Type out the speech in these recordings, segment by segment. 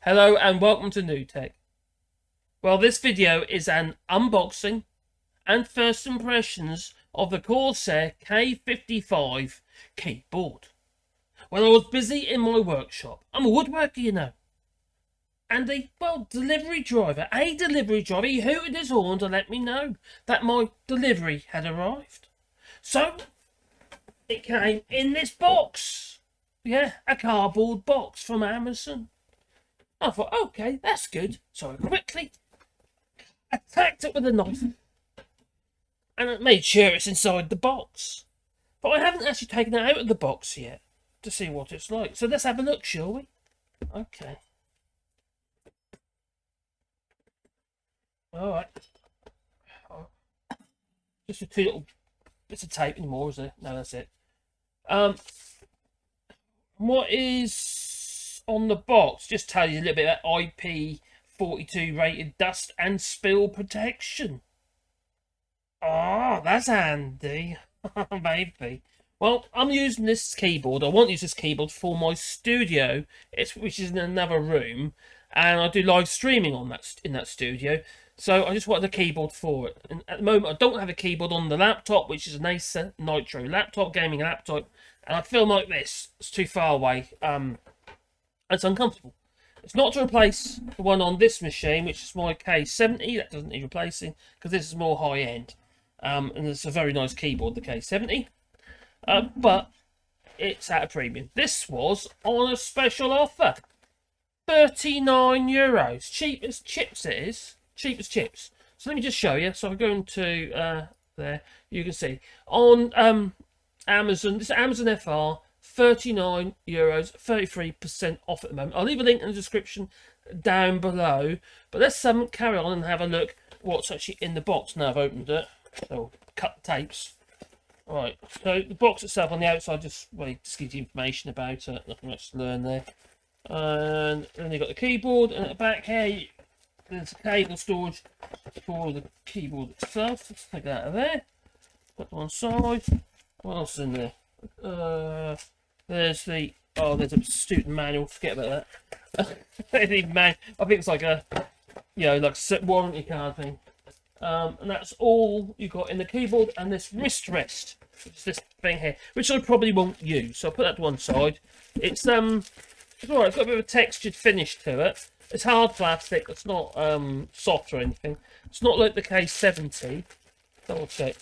Hello and welcome to New Tech. Well, this video is an unboxing and first impressions of the Corsair K55 keyboard. Well, I was busy in my workshop. I'm a woodworker, you know. And a delivery driver he hooted his horn to let me know that my delivery had arrived. So, it came in this box. Yeah, a cardboard box from Amazon. I thought, okay, that's good. So I quickly attacked it with a knife and I made sure it's inside the box. But I haven't actually taken it out of the box yet to see what it's like. So let's have a look, shall we? Okay. Alright. Just a two little bits of tape anymore, is there? No, that's it. What is on the box? Just tell you a little bit about IP42 rated dust and spill protection. Ah, that's handy. Maybe. Well, I'm using this keyboard. I want to use this keyboard for my studio, which is in another room, and I do live streaming on in that studio. So I just wanted a keyboard for it. And at the moment, I don't have a keyboard on the laptop, which is an Acer Nitro laptop, gaming laptop, and I film like this. It's too far away. It's uncomfortable. It's not to replace the one on this machine, which is my K70. That doesn't need replacing because this is more high end. And it's a very nice keyboard, the K70. But it's at a premium. This was on a special offer. €39. Cheap as chips it is. Cheap as chips. So let me just show you. So I go into there. You can see on Amazon. This is Amazon FR. €39, 33% off at the moment. I'll leave a link in the description down below. But let's carry on and have a look what's actually in the box now I've opened it. So cut the tapes. Right, so the box itself on the outside just gives you information about it. Nothing much to learn there. And then you've got the keyboard, and at the back here there's a cable storage for the keyboard itself. Let's take that out of there. Put to one side. What else is in there? There's a student manual. Forget about that. I think it's like a like a warranty card thing. And that's all you got in the keyboard, and this wrist rest, which is this thing here, which I probably won't use. So I'll put that to one side. It's alright. It's got a bit of a textured finish to it. It's hard plastic. It's not soft or anything. It's not like the K70. Double check.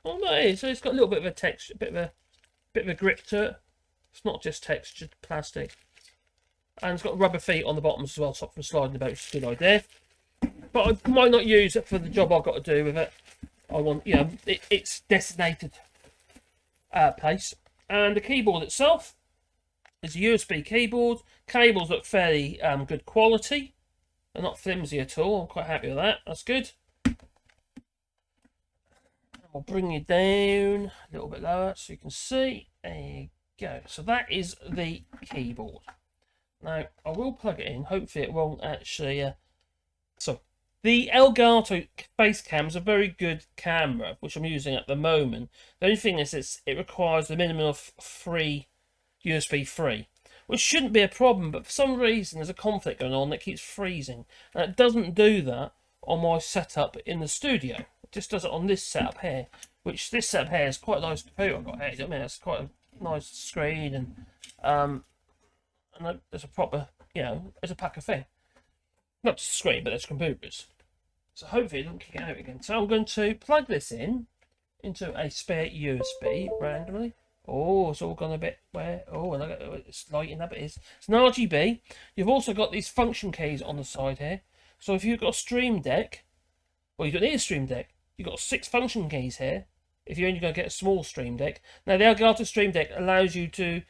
Oh no, it is. So it's got a little bit of a texture, bit of a grip to it. It's not just textured plastic, and it's got rubber feet on the bottom as well, to stop from sliding about. Which is a good idea. But I might not use it for the job I've got to do with it. I want, it's designated place. And the keyboard itself is a USB keyboard. Cables look fairly good quality. They're not flimsy at all. I'm quite happy with that. That's good. I'll bring you down a little bit lower so you can see. There you go. So that is the keyboard. Now, I will plug it in. Hopefully it won't actually... So, the Elgato face cam is a very good camera, which I'm using at the moment. The only thing is it requires the minimum of 3 USB 3, which shouldn't be a problem, but for some reason there's a conflict going on that keeps freezing. And it doesn't do that on my setup in the studio. It just does it on this setup here, which this setup here is quite a nice computer I've got here. I mean, it's quite a nice screen, and there's a proper, there's a pack of thing. Not just a screen, but there's computers. So hopefully it doesn't kick out again. So I'm going to plug this into a spare USB randomly. Oh, it's all gone a bit where. Oh, and it's lighting up. It is. It's an RGB. You've also got these function keys on the side here. So if you've got a Stream Deck, well, you don't need a Stream Deck. You've got 6 function keys here. If you're only going to get a small Stream Deck. Now the Elgato Stream Deck allows you to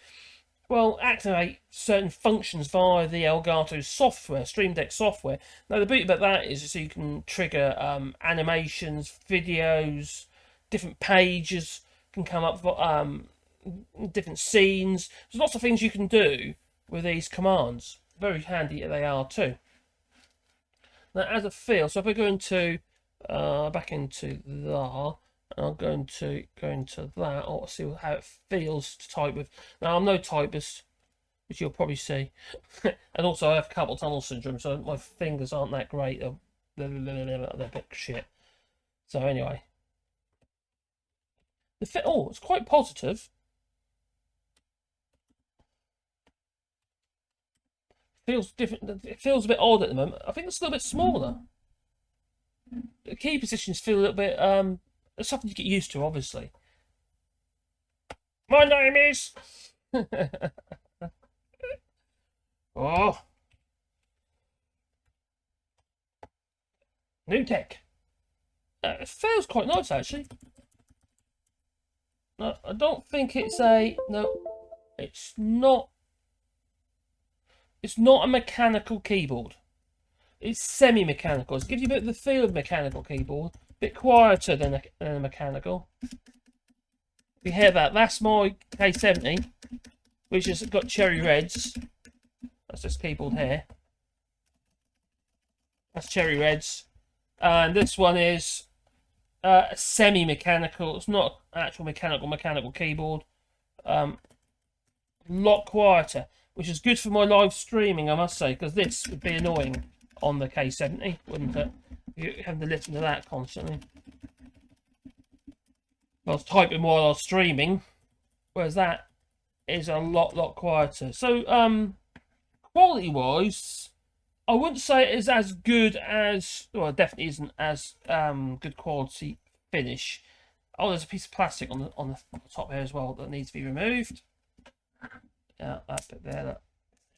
activate certain functions via the Elgato software, Stream Deck software. Now, the beauty about that is so you can trigger animations, videos, different pages can come up, different scenes. There's lots of things you can do with these commands. Very handy they are too. Now, as a feel, so if I go into back into there, I'm going to go into that, or see how it feels to type with. Now, I'm no typist, which you'll probably see. And also I have carpal tunnel syndrome, so my fingers aren't that great. They're a bit shit. So anyway, the fit. Oh, it's quite positive. Feels different. It feels a bit odd at the moment. I think it's a little bit smaller. The key positions feel a little bit. It's something to get used to, obviously. My name is. Oh, new tech. It feels quite nice, actually. No, I don't think it's a. No, it's not. It's not a mechanical keyboard. It's semi-mechanical. It gives you a bit of the feel of a mechanical keyboard. A bit quieter than a mechanical. You hear that? That's my K70, which has got cherry reds. That's this keyboard here. That's cherry reds. And this one is semi-mechanical. It's not actual mechanical keyboard. A lot quieter, which is good for my live streaming, I must say, because this would be annoying on the K70, wouldn't it? You have to listen to that constantly. I was typing while I was streaming, whereas that is a lot quieter. So, quality-wise, I wouldn't say it is as good as... Well, it definitely isn't as good quality finish. Oh, there's a piece of plastic on the top here as well that needs to be removed. Yeah, that bit there. There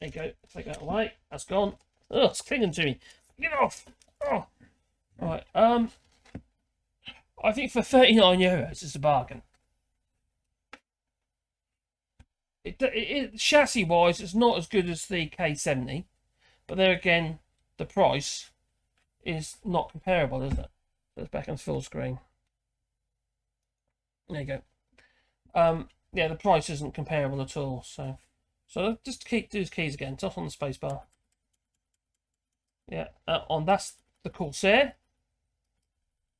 you go. Take that away. That's gone. Oh, it's clinging to me. Get off. Oh. Right. I think for €39, it's a bargain. Chassis-wise, it's not as good as the K70, but there again, the price is not comparable, is it? Let's back on full screen. There you go. Yeah, the price isn't comparable at all. So just do these keys again. It's off on the space bar. Yeah, that's the Corsair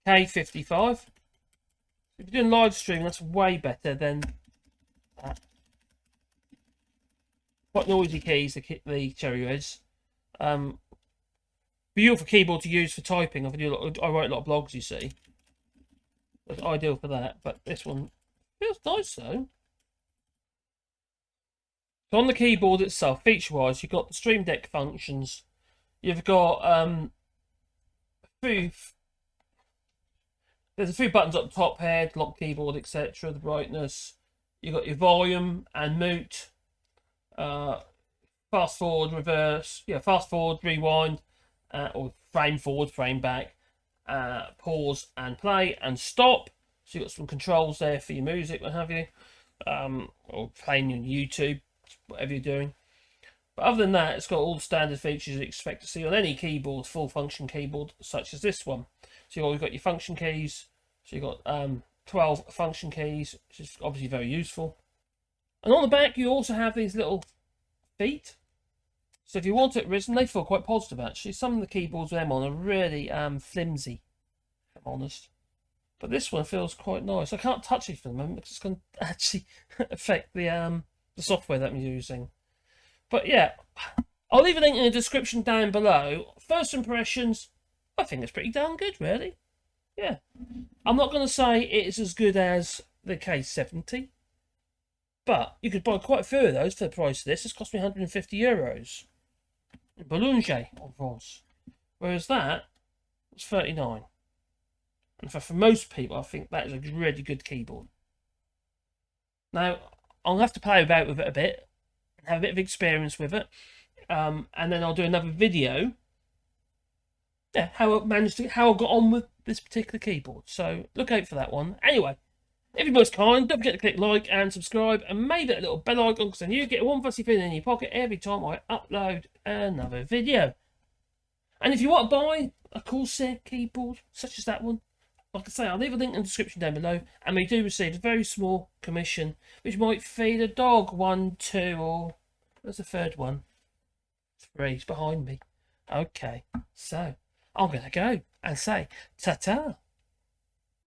K55. If you're doing live streaming, that's way better than that. Quite noisy keys, the cherry reds. Beautiful keyboard to use for typing. I write a lot of blogs, you see. It's ideal for that. But this one feels nice though. So on the keyboard itself, feature-wise, you've got the Stream Deck functions. You've got there's a few buttons up the top here, lock keyboard, etc. The brightness. You've got your volume and mute. Fast forward, reverse. Yeah, fast forward, rewind, or frame forward, frame back. Pause and play and stop. So you've got some controls there for your music, what have you, or playing on YouTube, whatever you're doing. But other than that, it's got all the standard features you expect to see on any keyboard, full function keyboard, such as this one. So you've got your function keys. So you've got 12 function keys, which is obviously very useful. And on the back, you also have these little feet. So if you want it risen, they feel quite positive actually. Some of the keyboards with them on are really flimsy, if I'm honest. But this one feels quite nice. I can't touch it for the moment because it's going to actually affect the software that I'm using. But yeah, I'll leave a link in the description down below. First impressions, I think it's pretty damn good, really. Yeah. I'm not going to say it's as good as the K70, but you could buy quite a few of those for the price of this. It's cost me €150 in Bologna, en France. Whereas that was 39. And for most people, I think that is a really good keyboard. Now, I'll have to play about with it a bit, have a bit of experience with it, and then I'll do another video. Yeah, how I got on with this particular keyboard. So look out for that one. Anyway, if you're most kind, don't forget to click like and subscribe, and maybe that little bell icon, because then you get one fussy feeling in your pocket every time I upload another video. And if you want to buy a Corsair keyboard such as that one, like I say, I'll leave a link in the description down below, and we do receive a very small commission, which might feed a dog 1, 2, or there's a third one. 3's behind me. Okay, so I'm going to go and say ta-ta.